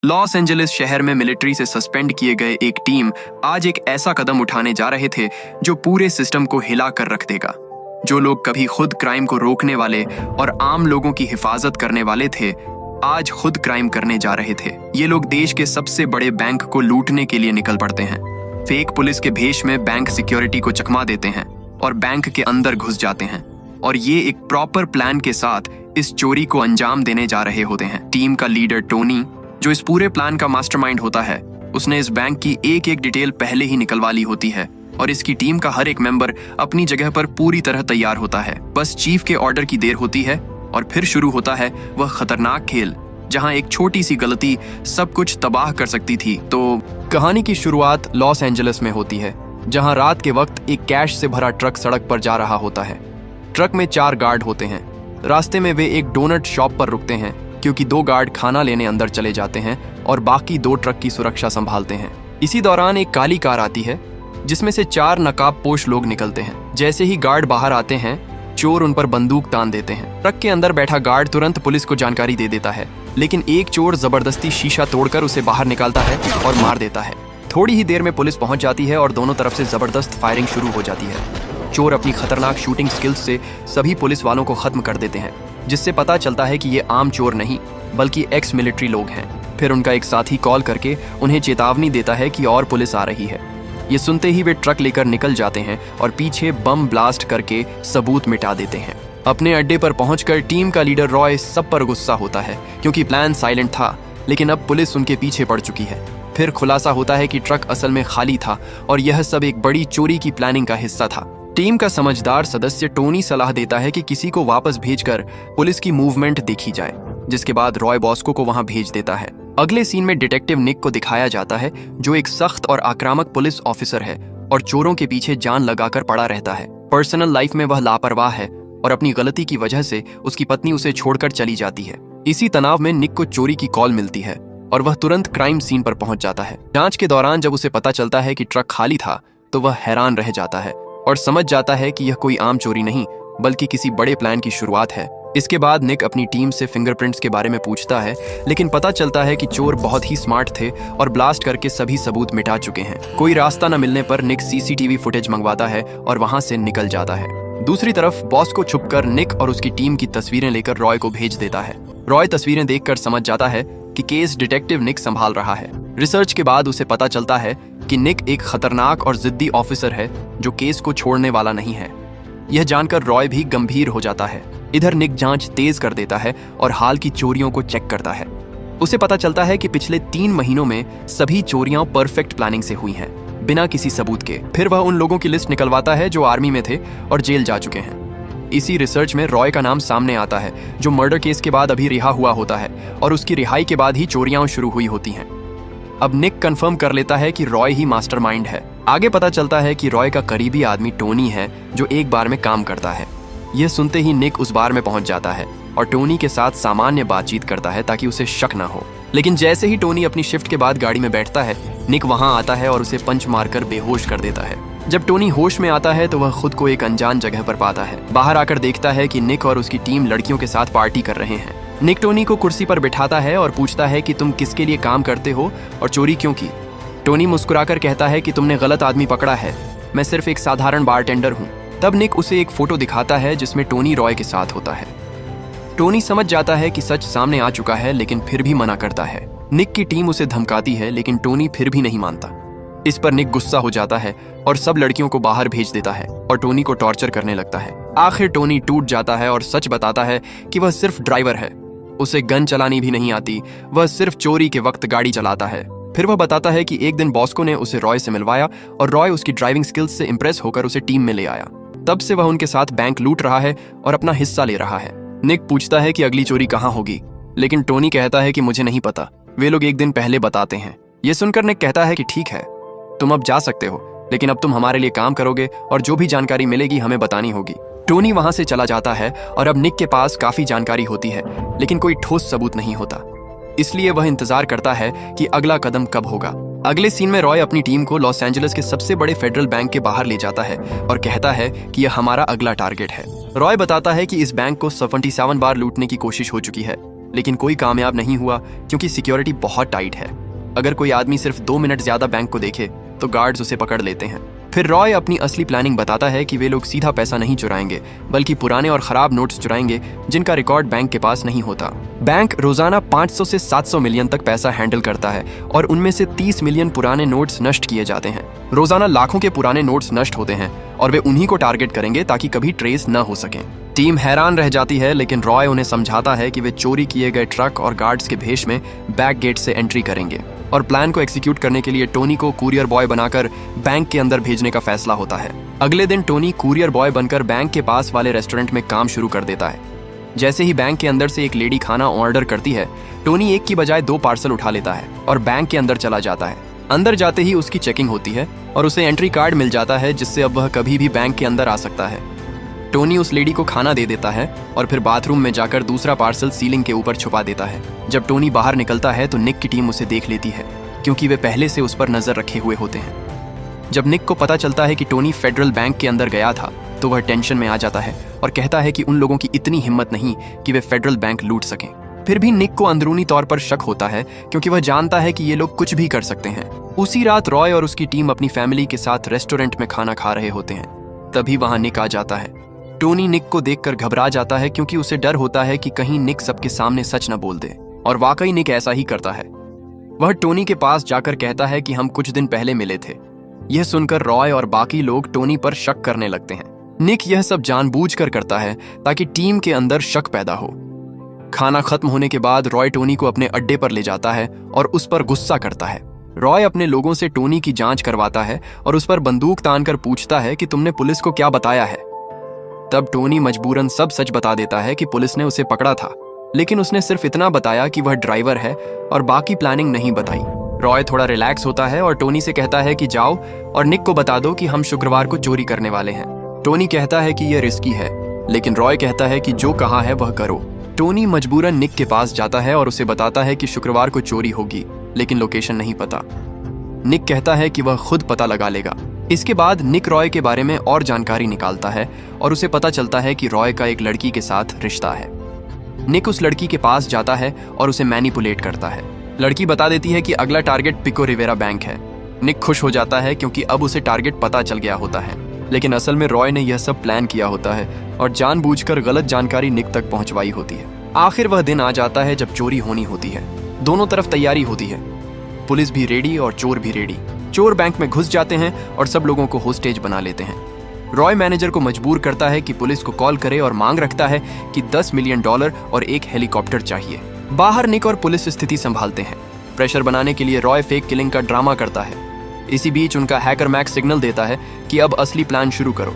Los Angeles शहर में military से सस्पेंड किए गए एक टीम आज एक ऐसा कदम उठाने जा रहे थे जो पूरे सिस्टम को हिला कर रख देगा। जो लोग कभी खुद क्राइम को रोकने वाले और आम लोगों की हिफाजत करने वाले थे, आज खुद क्राइम करने जा रहे थे। ये लोग देश के सबसे बड़े बैंक को लूटने के लिए निकल पड़ते हैं। फेक पुलिस के भेष में बैंक सिक्योरिटी को चकमा देते हैं और बैंक के अंदर घुस जाते हैं, और ये एक प्रॉपर प्लान के साथ इस चोरी को अंजाम देने जा रहे होते हैं। टीम का लीडर टोनी, जो इस पूरे प्लान का मास्टरमाइंड होता है, उसने इस बैंक की एक एक डिटेल पहले ही निकलवा ली होती है और इसकी टीम का हर एक मेंबर अपनी जगह पर पूरी तरह तैयार होता है। बस चीफ के ऑर्डर की देर होती है और फिर शुरू होता है वह खतरनाक खेल, जहां एक छोटी सी गलती सब कुछ तबाह कर सकती थी। तो कहानी की शुरुआत लॉस एंजलिस में होती है, जहां रात के वक्त एक कैश से भरा ट्रक सड़क पर जा रहा होता है। ट्रक में 4 गार्ड होते हैं। रास्ते में वे एक डोनट शॉप पर रुकते हैं क्योंकि 2 गार्ड खाना लेने अंदर चले जाते हैं और बाकी 2 ट्रक की सुरक्षा संभालते हैं। इसी दौरान एक काली कार आती है जिसमें से 4 नकाबपोश लोग निकलते हैं। जैसे ही गार्ड बाहर आते हैं, चोर उन पर बंदूक तान देते हैं। ट्रक के अंदर बैठा गार्ड तुरंत पुलिस को जानकारी दे देता है, लेकिन एक चोर जबरदस्ती शीशा तोड़कर उसे बाहर निकालता है और मार देता है। थोड़ी ही देर में पुलिस पहुंच जाती है और दोनों तरफ से जबरदस्त फायरिंग शुरू हो जाती है। चोर अपनी खतरनाक शूटिंग स्किल्स से सभी पुलिस वालों को खत्म कर देते हैं, जिससे पता चलता है कि ये आम चोर नहीं बल्कि एक्स मिलिट्री लोग हैं। फिर उनका एक साथी कॉल करके उन्हें चेतावनी देता है कि और पुलिस आ रही है। ये सुनते ही वे ट्रक लेकर निकल जाते हैं और पीछे बम ब्लास्ट करके सबूत मिटा देते हैं। अपने अड्डे पर पहुंचकर टीम का लीडर रॉय सब पर गुस्सा होता है क्योंकि प्लान साइलेंट था, लेकिन अब पुलिस उनके पीछे पड़ चुकी है। फिर खुलासा होता है कि ट्रक असल में खाली था और यह सब एक बड़ी चोरी की प्लानिंग का हिस्सा था। टीम का समझदार सदस्य टोनी सलाह देता है कि किसी को वापस भेजकर पुलिस की मूवमेंट देखी जाए, जिसके बाद रॉय बॉस्को को वहां भेज देता है। अगले सीन में डिटेक्टिव निक को दिखाया जाता है, जो एक सख्त और आक्रामक पुलिस ऑफिसर है और चोरों के पीछे जान लगाकर पड़ा रहता है। पर्सनल लाइफ में वह लापरवाह है और अपनी गलती की वजह से उसकी पत्नी उसे छोड़कर चली जाती है। इसी तनाव में निक को चोरी की कॉल मिलती है और वह तुरंत क्राइम सीन पर पहुंच जाता है। जांच के दौरान जब उसे पता चलता है कि ट्रक खाली था, तो वह हैरान रह जाता है और समझ जाता है कि यह कोई आम चोरी नहीं बल्कि किसी बड़े प्लान की शुरुआत है। इसके बाद निक अपनी टीम से फिंगरप्रिंट्स के बारे में पूछता है, लेकिन पता चलता है कि चोर बहुत ही स्मार्ट थे और ब्लास्ट करके सभी सबूत मिटा चुके हैं। कोई रास्ता न मिलने पर निक सीसीटीवी फुटेज मंगवाता है और वहां से निकल जाता है। दूसरी तरफ बॉस को छुपकर निक और उसकी टीम की तस्वीरें लेकर रॉय को भेज देता है। रॉय तस्वीरें देखकर समझ जाता है कि केस डिटेक्टिव निक संभाल रहा है। रिसर्च के बाद उसे पता चलता है कि निक एक खतरनाक और जिद्दी ऑफिसर है जो केस को छोड़ने वाला नहीं है। यह जानकर रॉय भी गंभीर हो जाता है। इधर निक जांच तेज कर देता है और हाल की चोरियों को चेक करता है। उसे पता चलता है कि पिछले 3 महीनों में सभी चोरियां परफेक्ट प्लानिंग से हुई हैं, बिना किसी सबूत के। फिर वह उन लोगों की लिस्ट निकलवाता है जो आर्मी में थे और जेल जा चुके हैं। इसी रिसर्च में रॉय का नाम सामने आता है, जो मर्डर केस के बाद अभी रिहा हुआ होता है और उसकी रिहाई के बाद ही चोरियां शुरू हुई होती हैं। अब निक कंफर्म कर लेता है कि रॉय ही मास्टरमाइंड है। आगे पता चलता है कि रॉय का करीबी आदमी टोनी है, जो एक बार में काम करता है। यह सुनते ही निक उस बार में पहुंच जाता है और टोनी के साथ सामान्य बातचीत करता है ताकि उसे शक न हो। लेकिन जैसे ही टोनी अपनी शिफ्ट के बाद गाड़ी में बैठता है, निक वहां आता है और उसे पंच मारकर बेहोश कर देता है। जब टोनी होश में आता है तो वह खुद को एक अनजान जगह पर पाता है। बाहर आकर देखता है कि निक और उसकी टीम लड़कियों के साथ पार्टी कर रहे हैं। निक टोनी को कुर्सी पर बिठाता है और पूछता है कि तुम किसके लिए काम करते हो और चोरी क्यों की। टोनी मुस्कुराकर कहता है कि तुमने गलत आदमी पकड़ा है, मैं सिर्फ एक साधारण बारटेंडर हूँ। तब निक उसे एक फोटो दिखाता है जिसमें टोनी रॉय के साथ होता है। टोनी समझ जाता है कि सच सामने आ चुका है, लेकिन फिर भी मना करता है। निक की टीम उसे धमकाती है, लेकिन टोनी फिर भी नहीं मानता। इस पर निक गुस्सा हो जाता है और सब लड़कियों को बाहर भेज देता है और टोनी को टॉर्चर करने लगता है। आखिर टोनी टूट जाता है और सच बताता है कि वह सिर्फ ड्राइवर है, उसे गन चलानी भी नहीं आती, वह सिर्फ चोरी के वक्त गाड़ी चलाता है। फिर वह बताता है कि एक दिन बॉस्को ने उसे रॉय से मिलवाया और रॉय उसकी ड्राइविंग स्किल्स से इंप्रेस होकर उसे टीम में ले आया। तब से वह उनके साथ बैंक लूट रहा है और अपना हिस्सा ले रहा है। निक पूछता है कि अगली चोरी कहाँ होगी, लेकिन टोनी कहता है कि मुझे नहीं पता, वे लोग एक दिन पहले बताते हैं। यह सुनकर निक कहता है कि ठीक है, तुम अब जा सकते हो, लेकिन अब तुम हमारे लिए काम करोगे और जो भी जानकारी मिलेगी हमें बतानी होगी। टोनी वहां से चला जाता है और अब निक के पास काफी जानकारी होती है, लेकिन कोई ठोस सबूत नहीं होता। इसलिए वह इंतजार करता है कि अगला कदम कब होगा। अगले सीन में रॉय अपनी टीम को लॉस एंजलिस के सबसे बड़े फेडरल बैंक के बाहर ले जाता है और कहता है कि यह हमारा अगला टारगेट है। रॉय बताता है कि इस बैंक को 77 बार लूटने की कोशिश हो चुकी है, लेकिन कोई कामयाब नहीं हुआ क्योंकि सिक्योरिटी बहुत टाइट है। अगर कोई आदमी सिर्फ 2 मिनट ज्यादा बैंक को देखे तो गार्ड्स उसे पकड़ लेते हैं। फिर रॉय अपनी असली प्लानिंग बताता है कि वे लोग सीधा पैसा नहीं चुराएंगे बल्कि पुराने और खराब नोट्स चुराएंगे जिनका रिकॉर्ड बैंक के पास नहीं होता। बैंक रोजाना 500 से 700 मिलियन तक पैसा हैंडल करता है और उनमें से 30 मिलियन पुराने नोट्स नष्ट किए जाते हैं। रोजाना लाखों के पुराने नोट्स नष्ट होते हैं और वे उन्हीं को टारगेट करेंगे ताकि कभी ट्रेस न हो सके। टीम हैरान रह जाती है, लेकिन रॉय उन्हें समझाता है कि वे चोरी किए गए ट्रक और गार्ड्स के भेष में बैक गेट से एंट्री करेंगे और प्लान को एग्जीक्यूट करने के लिए टोनी को कुरियर बॉय बनाकर बैंक के अंदर भेजने का फैसला होता है। अगले दिन टोनी कुरियर बॉय बनकर बैंक के पास वाले रेस्टोरेंट में काम शुरू कर देता है। जैसे ही बैंक के अंदर से एक लेडी खाना ऑर्डर करती है, टोनी एक की बजाय 2 पार्सल उठा लेता है और बैंक के अंदर चला जाता है। अंदर जाते ही उसकी चेकिंग होती है और उसे एंट्री कार्ड मिल जाता है जिससे अब वह कभी भी बैंक के अंदर आ सकता है। टोनी उस लेडी को खाना दे देता है और फिर बाथरूम में जाकर दूसरा पार्सल सीलिंग के ऊपर छुपा देता है। जब टोनी बाहर निकलता है तो निक की टीम उसे देख लेती है क्योंकि वे पहले से उस पर नजर रखे हुए होते हैं। जब निक को पता चलता है कि टोनी फेडरल बैंक के अंदर गया था तो वह टेंशन में आ जाता है और कहता है कि उन लोगों की इतनी हिम्मत नहीं कि वे फेडरल बैंक लूट सकें। फिर भी निक को अंदरूनी तौर पर शक होता है क्योंकि वह जानता है कि ये लोग कुछ भी कर सकते हैं। उसी रात रॉय और उसकी टीम अपनी फैमिली के साथ रेस्टोरेंट में खाना खा रहे होते हैं। तभी वहां निक आ जाता है। टोनी निक को देखकर घबरा जाता है क्योंकि उसे डर होता है कि कहीं निक सबके सामने सच न बोल दे, और वाकई निक ऐसा ही करता है। वह टोनी के पास जाकर कहता है कि हम कुछ दिन पहले मिले थे। यह सुनकर रॉय और बाकी लोग टोनी पर शक करने लगते हैं। निक यह सब जानबूझकर करता है ताकि टीम के अंदर शक पैदा हो। खाना खत्म होने के बाद रॉय टोनी को अपने अड्डे पर ले जाता है और उस पर गुस्सा करता है। रॉय अपने लोगों से टोनी की जांच करवाता है और उस पर बंदूक तानकर पूछता है कि तुमने पुलिस को क्या बताया है। तब टोनी मजबूरन सब सच बता देता है कि पुलिस ने उसे पकड़ा था, लेकिन उसने सिर्फ इतना बताया कि वह ड्राइवर है और बाकी प्लानिंग नहीं बताई। रॉय थोड़ा रिलैक्स होता है और टोनी से कहता है कि जाओ और निक को बता दो कि हम शुक्रवार को चोरी करने वाले हैं। टोनी कहता है कि यह रिस्की है, लेकिन रॉय कहता है कि जो कहा है वह करो। टोनी मजबूरन निक के पास जाता है और उसे बताता है कि शुक्रवार को चोरी होगी, लेकिन लोकेशन नहीं पता। निक कहता है कि वह खुद पता लगा लेगा। इसके बाद निक रॉय के बारे में और जानकारी निकालता है और उसे पता चलता है कि रॉय का एक लड़की के साथ रिश्ता है। निक उस लड़की के पास जाता है और उसे मैनिपुलेट करता है। लड़की बता देती है कि अगला टारगेट पिको रिवेरा बैंक है। निक खुश हो जाता है क्योंकि अब उसे टारगेट पता चल गया होता है, लेकिन असल में रॉय ने यह सब प्लान किया होता है और जानबूझकर गलत जानकारी निक तक पहुंचवाई होती है। आखिर वह दिन आ जाता है जब चोरी होनी होती है। दोनों तरफ तैयारी होती है, पुलिस भी रेडी और चोर भी रेडी। चोर बैंक में घुस जाते हैं और सब लोगों को होस्टेज बना लेते हैं। रॉय मैनेजर को मजबूर करता है कि पुलिस को कॉल करे और मांग रखता है कि $10 मिलियन और एक हेलीकॉप्टर चाहिए। बाहर निक और पुलिस स्थिति संभालते हैं। प्रेशर बनाने के लिए रॉय फेक किलिंग का ड्रामा करता है। इसी बीच उनका हैकर मैक्स सिग्नल देता है कि अब असली प्लान शुरू करो।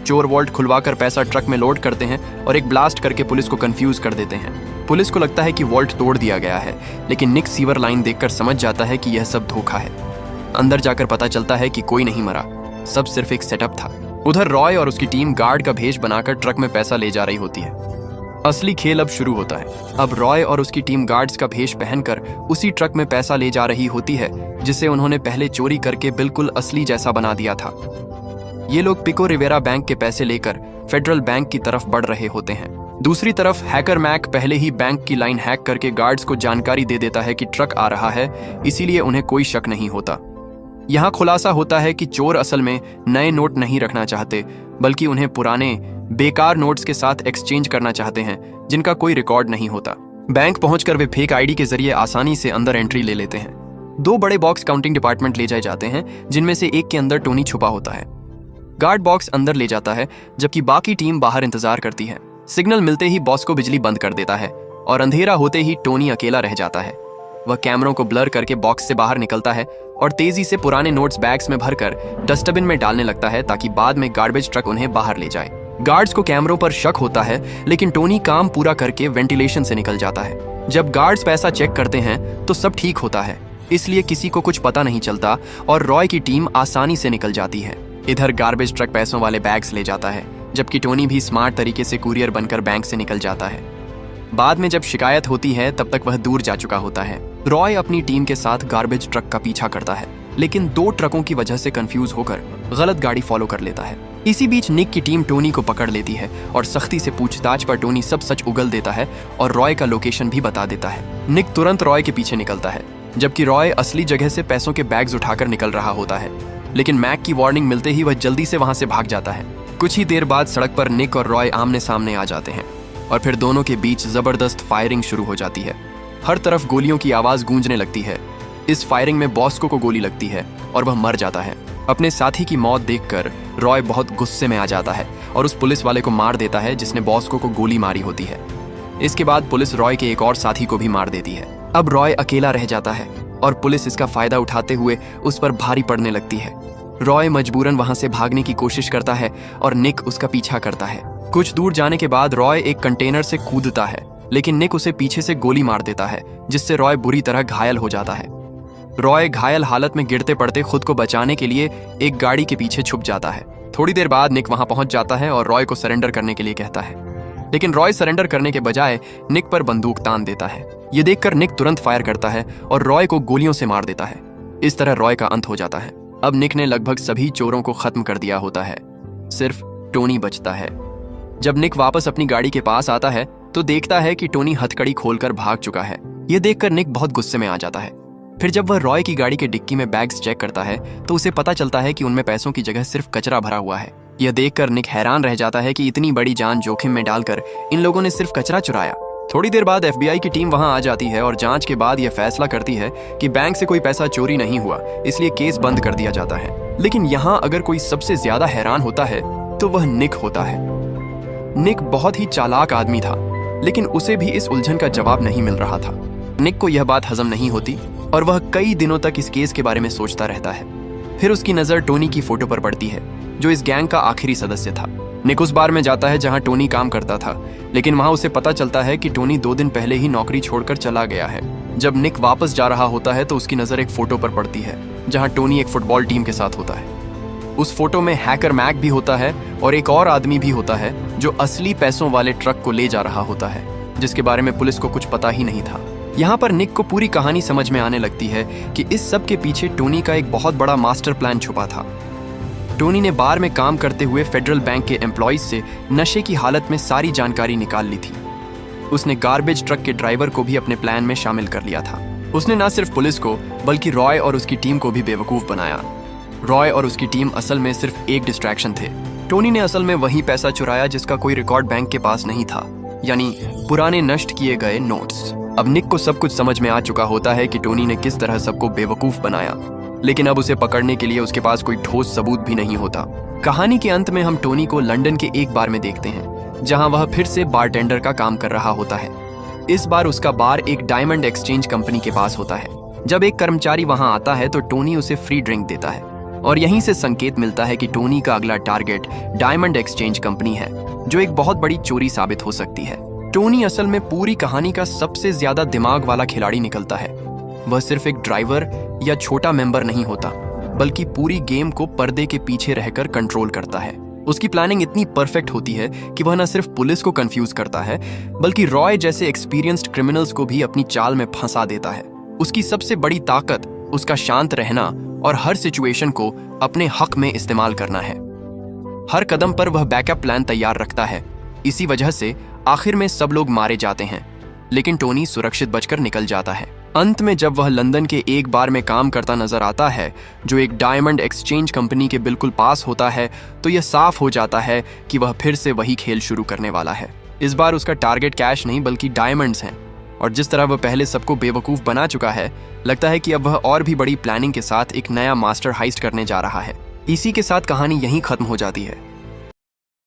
चोर वॉल्ट खुलवाकर पैसा ट्रक में लोड करते हैं और एक ब्लास्ट करके पुलिस को कंफ्यूज कर देते हैं। पुलिस को लगता है कि वॉल्ट तोड़ दिया गया है, लेकिन निक सीवर लाइन देखकर समझ जाता है कि यह सब धोखा है। अंदर जाकर पता चलता है कि कोई नहीं मरा, सब सिर्फ एक सेटअप था। उधर रॉय और उसकी टीम गार्ड का भेष बनाकर ट्रक में पैसा ले जा रही होती है। असली खेल अब शुरू होता है। अब रॉय और उसकी टीम गार्ड्स का भेष पहनकर उसी ट्रक में पैसा ले जा रही होती है जिसे उन्होंने पहले चोरी करके बिल्कुल असली जैसा बना दिया था। ये लोग पिको रिवेरा बैंक के पैसे लेकर फेडरल बैंक की तरफ बढ़ रहे होते हैं। दूसरी तरफ हैकर मैक पहले ही बैंक की लाइन हैक करके गार्ड्स को जानकारी दे देता है कि ट्रक आ रहा है, इसीलिए उन्हें कोई शक नहीं होता। यहाँ खुलासा होता है कि चोर असल में नए नोट नहीं रखना चाहते, बल्कि उन्हें पुराने बेकार नोट्स के साथ एक्सचेंज करना चाहते हैं जिनका कोई रिकॉर्ड नहीं होता। बैंक पहुंचकर वे फेक आईडी के जरिए आसानी से अंदर एंट्री ले लेते हैं। 2 बड़े बॉक्स काउंटिंग डिपार्टमेंट ले जाए जाते हैं, जिनमें से एक के अंदर टोनी छुपा होता है। गार्ड बॉक्स अंदर ले जाता है जबकि बाकी टीम बाहर इंतजार करती है। सिग्नल मिलते ही बॉस को बिजली बंद कर देता है और अंधेरा होते ही टोनी अकेला रह जाता है। वह कैमरों को ब्लर करके बॉक्स से बाहर निकलता है और तेजी से पुराने नोट्स बैग्स में भरकर डस्टबिन में डालने लगता है ताकि बाद में गार्बेज ट्रक उन्हें बाहर ले जाए। गार्ड्स को कैमरों पर शक होता है, लेकिन टोनी काम पूरा करके वेंटिलेशन से निकल जाता है। जब गार्ड्स पैसा चेक करते हैं तो सब ठीक होता है, इसलिए किसी को कुछ पता नहीं चलता और रॉय की टीम आसानी से निकल जाती है। इधर गार्बेज ट्रक पैसों वाले बैग्स ले जाता है, जबकि टोनी भी स्मार्ट तरीके से कुरियर बनकर बैंक से निकल जाता है। बाद में जब शिकायत होती है तब तक वह दूर जा चुका होता है। रॉय अपनी टीम के साथ गार्बेज ट्रक का पीछा करता है। लेकिन 2 ट्रकों की वजह से कंफ्यूज होकर गलत गाड़ी फॉलो कर लेता है। इसी बीच निक की टीम टोनी को पकड़ लेती है और सख्ती से पूछताछ पर टोनी सब सच उगल देता है और रॉय का लोकेशन भी बता देता है। निक तुरंत रॉय के पीछे निकलता है, जबकि रॉय असली जगह से पैसों के बैग्स उठाकर निकल रहा होता है। लेकिन मैक की वार्निंग मिलते ही वह जल्दी से वहां से भाग जाता है। कुछ ही देर बाद सड़क पर निक और रॉय आमने सामने आ जाते हैं और फिर दोनों के बीच जबरदस्त फायरिंग शुरू हो जाती है। हर तरफ गोलियों की आवाज गूंजने लगती है। इस फायरिंग में बॉस्को को गोली लगती है और वह मर जाता है। अपने साथी की मौत देखकर रॉय बहुत गुस्से में आ जाता है और उस पुलिस वाले को मार देता है जिसने बॉस्को को गोली मारी होती है। इसके बाद पुलिस रॉय के एक और साथी को भी मार देती है। अब रॉय अकेला रह जाता है और पुलिस इसका फायदा उठाते हुए उस पर भारी पड़ने लगती है। रॉय मजबूरन वहां से भागने की कोशिश करता है और निक उसका पीछा करता है। कुछ दूर जाने के बाद रॉय एक कंटेनर से कूदता है, लेकिन निक उसे पीछे से गोली मार देता है, जिससे रॉय बुरी तरह घायल हो जाता है। रॉय घायल हालत में गिरते पड़ते खुद को बचाने के लिए एक गाड़ी के पीछे छुप जाता है। थोड़ी देर बाद निक वहां पहुंच जाता है और रॉय को सरेंडर करने के लिए कहता है, लेकिन रॉय सरेंडर करने के बजाय निक पर बंदूक तान देता है। ये देखकर निक तुरंत फायर करता है और रॉय को गोलियों से मार देता है। इस तरह रॉय का अंत हो जाता है। अब निक ने लगभग सभी चोरों को खत्म कर दिया होता है, सिर्फ टोनी बचता है। जब निक वापस अपनी गाड़ी के पास आता है तो देखता है कि टोनी हथकड़ी खोलकर भाग चुका है। यह देखकर निक बहुत गुस्से में आ जाता है। फिर जब वह रॉय की गाड़ी के डिक्की में बैग्स चेक करता है तो उसे पता चलता है कि उनमें पैसों की जगह सिर्फ कचरा भरा हुआ है। यह देखकर निक हैरान रह जाता है कि इतनी बड़ी जान जोखिम में डालकर इन लोगों ने सिर्फ कचरा चुराया। थोड़ी देर बाद FBI की टीम वहां आ जाती है और जांच के बाद यह फैसला करती है कि बैंक से कोई पैसा चोरी नहीं हुआ, इसलिए केस बंद कर दिया जाता है। लेकिन यहाँ अगर कोई सबसे ज्यादा हैरान होता है तो वह निक होता है। निक बहुत ही चालाक आदमी था, लेकिन उसे भी इस उलझन का जवाब नहीं मिल रहा था। निक को यह बात हजम नहीं होती और वह कई दिनों तक इस केस के बारे में सोचता रहता है। फिर उसकी नजर टोनी की फोटो पर पड़ती है, जो इस गैंग का आखिरी सदस्य था। निक उस बार में जाता है जहां टोनी काम करता था, लेकिन वहां उसे पता चलता है कि टोनी 2 दिन पहले ही नौकरी छोड़कर चला गया है। जब निक वापस जा रहा होता है तो उसकी नजर एक फोटो पर पड़ती है जहां टोनी एक फुटबॉल टीम के साथ होता है। उस फोटो में हैकर मैक भी होता है और एक और आदमी भी होता है जो असली पैसों वाले ट्रक को ले जा रहा होता है, जिसके बारे में पुलिस को कुछ पता ही नहीं था। यहाँ पर निक को पूरी कहानी समझ में आने लगती है कि इस सब के पीछे टोनी का एक बहुत बड़ा मास्टर प्लान छुपा था। टोनी ने बार में काम करते हुए फेडरल बैंक के एम्प्लॉइज से नशे की हालत में सारी जानकारी निकाल ली थी। उसने गार्बेज ट्रक के ड्राइवर को भी अपने प्लान में शामिल कर लिया था। उसने न सिर्फ पुलिस को बल्कि रॉय और उसकी टीम को भी बेवकूफ बनाया। रॉय और उसकी टीम असल में सिर्फ एक डिस्ट्रैक्शन थे। टोनी ने असल में वही पैसा चुराया जिसका कोई रिकॉर्ड बैंक के पास नहीं था, यानी पुराने नष्ट किए गए नोट्स। अब निक को सब कुछ समझ में आ चुका होता है कि टोनी ने किस तरह सबको बेवकूफ बनाया, लेकिन अब उसे पकड़ने के लिए उसके पास कोई ठोस सबूत भी नहीं होता। कहानी के अंत में हम टोनी को लंदन के एक बार में देखते हैं, जहां वह फिर से बारटेंडर का काम कर रहा होता है। इस बार उसका बार एक डायमंड एक्सचेंज कंपनी के पास होता है। जब एक कर्मचारी वहां आता है तो टोनी उसे फ्री ड्रिंक देता है और यहीं से संकेत मिलता है कि टोनी का अगला टारगेट डायमंड एक्सचेंज कंपनी है, जो एक बहुत बड़ी चोरी साबित हो सकती है। टोनी असल में पूरी कहानी का सबसे ज्यादा दिमाग वाला खिलाड़ी निकलता है। वह सिर्फ एक ड्राइवर या छोटा मेंबर नहीं होता, बल्कि पूरी गेम को पर्दे के पीछे रहकर कंट्रोल करता है। उसकी प्लानिंग इतनी परफेक्ट होती है कि वह न सिर्फ पुलिस को कंफ्यूज करता है, बल्कि रॉय जैसे एक्सपीरियंस्ड क्रिमिनल्स को भी अपनी चाल में फंसा देता है। उसकी सबसे बड़ी ताकत उसका शांत रहना और हर सिचुएशन को अपने हक में इस्तेमाल करना है। हर कदम पर वह बैकअप प्लान तैयार रखता है। इसी वजह से आखिर में सब लोग मारे जाते हैं, लेकिन टोनी सुरक्षित बचकर निकल जाता है। अंत में जब वह लंदन के एक बार में काम करता नजर आता है, जो एक डायमंड एक्सचेंज कंपनी के बिल्कुल पास होता है, तो यह साफ हो जाता है कि वह फिर से वही खेल शुरू करने वाला है। इस बार उसका टारगेट कैश नहीं बल्कि डायमंड्स हैं, और जिस तरह वह पहले सबको बेवकूफ बना चुका है, लगता है कि अब वह और भी बड़ी प्लानिंग के साथ एक नया मास्टर हाइस्ट करने जा रहा है। इसी के साथ कहानी यहीं खत्म हो जाती है।